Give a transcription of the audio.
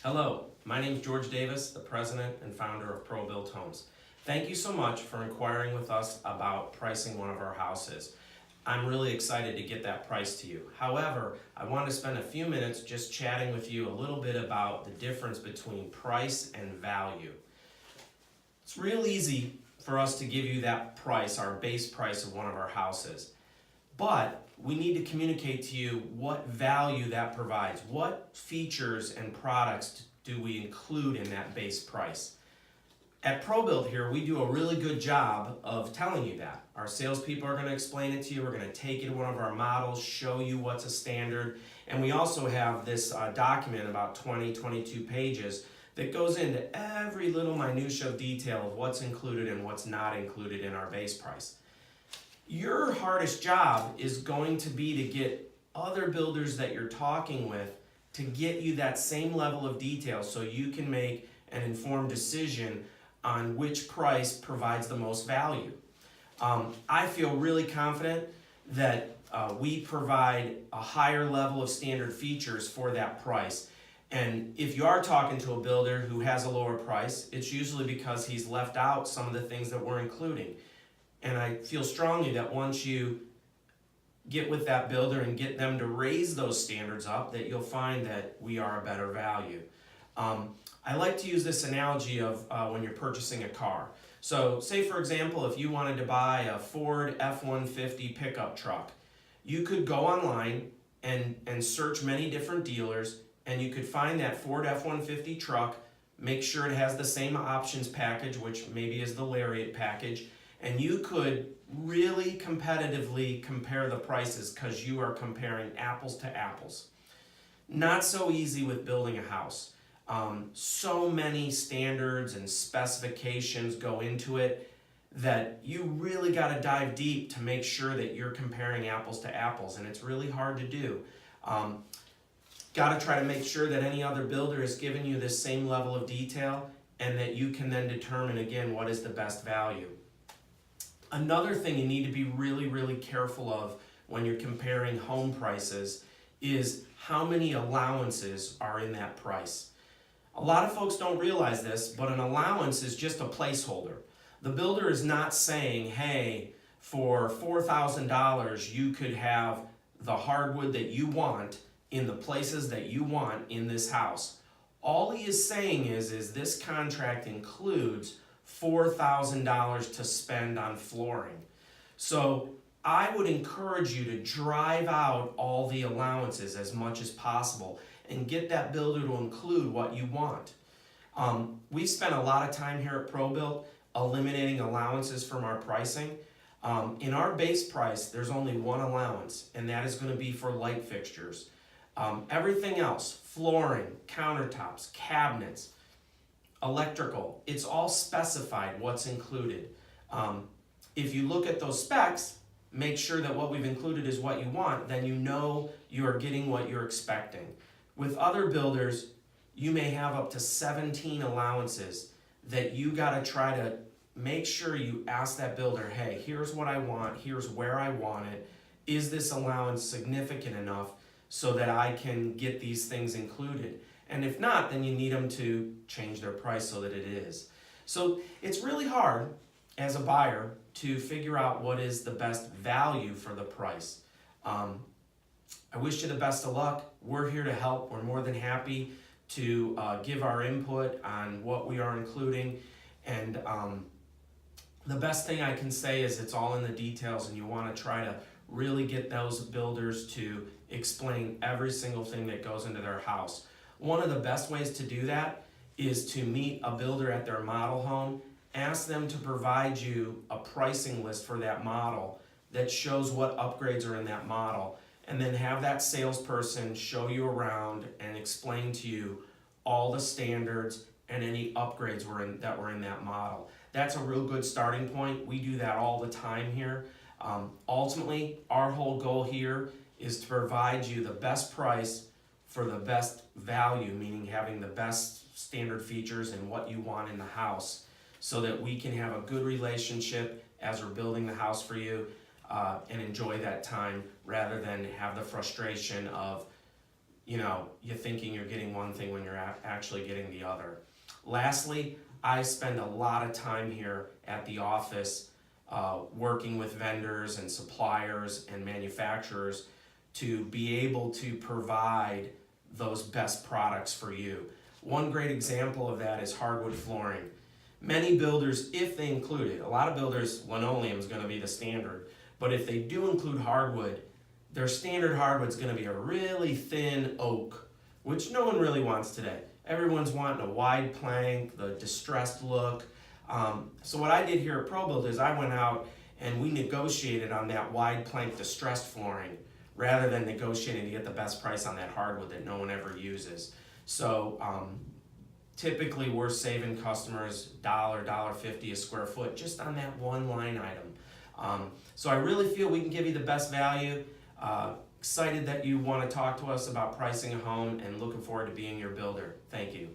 Hello, my name is George Davis, the president and founder of ProBuilt Homes. Thank you so much for inquiring with us about pricing one of our houses. I'm really excited to get that price to you. However, I want to spend a few minutes just chatting with you a little bit about the difference between price and value. It's real easy for us to give you that price, our base price of one of our houses. But we need to communicate to you what value that provides. What features and products do we include in that base price? At ProBuild here, we do a really good job of telling you that. Our salespeople are going to explain it to you. We're going to take you to one of our models, show you what's a standard. And we also have this document, about 22 pages, that goes into every little minutia of detail of what's included and what's not included in our base price. Your hardest job is going to be to get other builders that you're talking with to get you that same level of detail so you can make an informed decision on which price provides the most value. I feel really confident that we provide a higher level of standard features for that price. And if you are talking to a builder who has a lower price, it's usually because he's left out some of the things that we're including. And I feel strongly that once you get with that builder and get them to raise those standards up, that you'll find that we are a better value. I like to use this analogy of when you're purchasing a car. So say for example, if you wanted to buy a Ford F-150 pickup truck, you could go online and search many different dealers, and you could find that Ford F-150 truck, make sure it has the same options package, which maybe is the Lariat package, and you could really competitively compare the prices because you are comparing apples to apples. Not so easy with building a house. So many standards and specifications go into it that you really got to dive deep to make sure that you're comparing apples to apples, and it's really hard to do. Got to try to make sure that any other builder is giving you this same level of detail and that you can then determine again what is the best value. Another thing you need to be really careful of when you're comparing home prices is how many allowances are in that price. A lot of folks don't realize this, but an allowance is just a placeholder. The builder is not saying, hey, for $4,000 you could have the hardwood that you want in the places that you want in this house. All he is saying is this contract includes $4,000 to spend on flooring. So I would encourage you to drive out all the allowances as much as possible and get that builder to include what you want. We've spent a lot of time here at ProBuilt eliminating allowances from our pricing. In our base price, there's only one allowance, and that is going to be for light fixtures. Everything else, flooring, countertops, cabinets, electrical, it's all specified what's included. If you look at those specs, make sure that what we've included is what you want, then you know you're getting what you're expecting. With other builders, you may have up to 17 allowances that you got to try to make sure you ask that builder, hey, here's what I want, here's where I want it. Is this allowance significant enough so that I can get these things included? And if not, then you need them to change their price so that it is. So it's really hard as a buyer to figure out what is the best value for the price. I wish you the best of luck. We're here to help. We're more than happy to give our input on what we are including. And the best thing I can say is it's all in the details, and you want to try to really get those builders to explain every single thing that goes into their house. One of the best ways to do that is to meet a builder at their model home, ask them to provide you a pricing list for that model that shows what upgrades are in that model, and then have that salesperson show you around and explain to you all the standards and any upgrades that were in that model. That's a real good starting point. We do that all the time here. Ultimately, our whole goal here is to provide you the best price for the best value, meaning having the best standard features and what you want in the house, so that we can have a good relationship as we're building the house for you and enjoy that time rather than have the frustration of you're thinking you're getting one thing when you're actually getting the other. Lastly, I spend a lot of time here at the office working with vendors and suppliers and manufacturers to be able to provide those best products for you. One great example of that is hardwood flooring. Many builders, if they include it, a lot of builders, linoleum is going to be the standard, but if they do include hardwood, their standard hardwood is going to be a really thin oak, which no one really wants today. Everyone's wanting a wide plank, the distressed look. So what I did here at ProBuild is I went out and we negotiated on that wide plank distressed flooring rather than negotiating to get the best price on that hardwood that no one ever uses. So typically we're saving customers $1.50 a square foot just on that one line item. So I really feel we can give you the best value. Excited that you want to talk to us about pricing a home and looking forward to being your builder. Thank you.